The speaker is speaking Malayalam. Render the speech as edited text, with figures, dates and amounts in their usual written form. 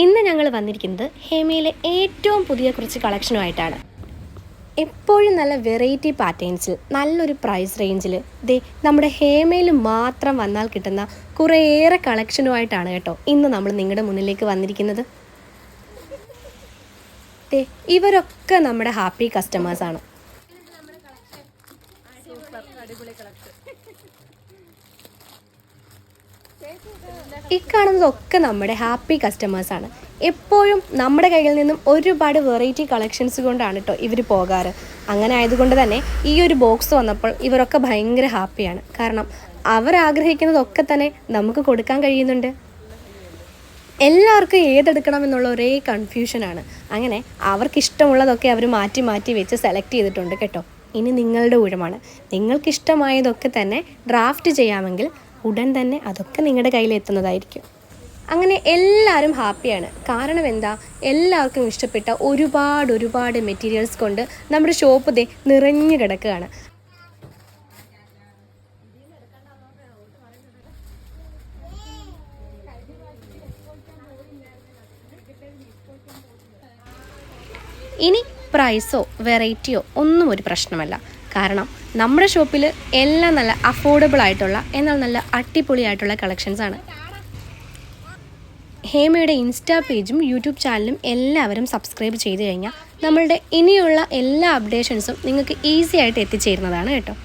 ഇന്ന് ഞങ്ങൾ വന്നിരിക്കുന്നത് ഹേമയിലെ ഏറ്റവും പുതിയ കുറച്ച് കളക്ഷനുമായിട്ടാണ്. എപ്പോഴും നല്ല വെറൈറ്റി പാറ്റേൺസിൽ നല്ലൊരു പ്രൈസ് റേഞ്ചിൽ നമ്മുടെ ഹേമയിൽ മാത്രം വന്നാൽ കിട്ടുന്ന കുറേയേറെ കളക്ഷനുമായിട്ടാണ് കേട്ടോ ഇന്ന് നമ്മൾ നിങ്ങളുടെ മുന്നിലേക്ക് വന്നിരിക്കുന്നത്. ഇവരൊക്കെ നമ്മുടെ ഹാപ്പി കസ്റ്റമേഴ്സാണ്. ഇക്കാണുന്നതൊക്കെ നമ്മുടെ ഹാപ്പി കസ്റ്റമേഴ്സാണ്. എപ്പോഴും നമ്മുടെ കയ്യിൽ നിന്നും ഒരുപാട് വെറൈറ്റി കളക്ഷൻസ് കൊണ്ടാണ് കേട്ടോ ഇവർ പോകാറ്. അങ്ങനെ ആയതുകൊണ്ട് തന്നെ ഈ ഒരു ബോക്സ് വന്നപ്പോൾ ഇവരൊക്കെ ഭയങ്കര ഹാപ്പിയാണ്. കാരണം അവരാഗ്രഹിക്കുന്നതൊക്കെ തന്നെ നമുക്ക് കൊടുക്കാൻ കഴിയുന്നുണ്ട്. എല്ലാവർക്കും ഏതെടുക്കണം എന്നുള്ള ഒരേ കൺഫ്യൂഷനാണ്. അങ്ങനെ അവർക്കിഷ്ടമുള്ളതൊക്കെ അവർ മാറ്റി മാറ്റി വെച്ച് സെലക്ട് ചെയ്തിട്ടുണ്ട് കേട്ടോ. ഇനി നിങ്ങളുടെ ഊഴമാണ്. നിങ്ങൾക്കിഷ്ടമായതൊക്കെ തന്നെ ഡ്രാഫ്റ്റ് ചെയ്യാമെങ്കിൽ ഉടൻ തന്നെ അതൊക്കെ നിങ്ങളുടെ കയ്യിൽ എത്തുന്നതായിരിക്കും. അങ്ങനെ എല്ലാവരും ഹാപ്പിയാണ്. കാരണം എന്താ, എല്ലാവർക്കും ഇഷ്ടപ്പെട്ട ഒരുപാട് മെറ്റീരിയൽസ് കൊണ്ട് നമ്മുടെ ഷോപ്പ് നിറഞ്ഞു കിടക്കുകയാണ്. ഇനി പ്രൈസോ വെറൈറ്റിയോ ഒന്നും ഒരു പ്രശ്നമല്ല. കാരണം നമ്മുടെ ഷോപ്പിൽ എല്ലാം നല്ല അഫോർഡബിൾ ആയിട്ടുള്ള എന്നാൽ നല്ല അടിപൊളിയായിട്ടുള്ള കളക്ഷൻസാണ്. ഹേമയുടെ ഇൻസ്റ്റാ പേജും യൂട്യൂബ് ചാനലും എല്ലാവരും സബ്സ്ക്രൈബ് ചെയ്ത് കഴിഞ്ഞാൽ നമ്മളുടെ ഇനിയുള്ള എല്ലാ അപ്ഡേഷൻസും നിങ്ങൾക്ക് ഈസി ആയിട്ട് എത്തിച്ചേരുന്നതാണ് കേട്ടോ.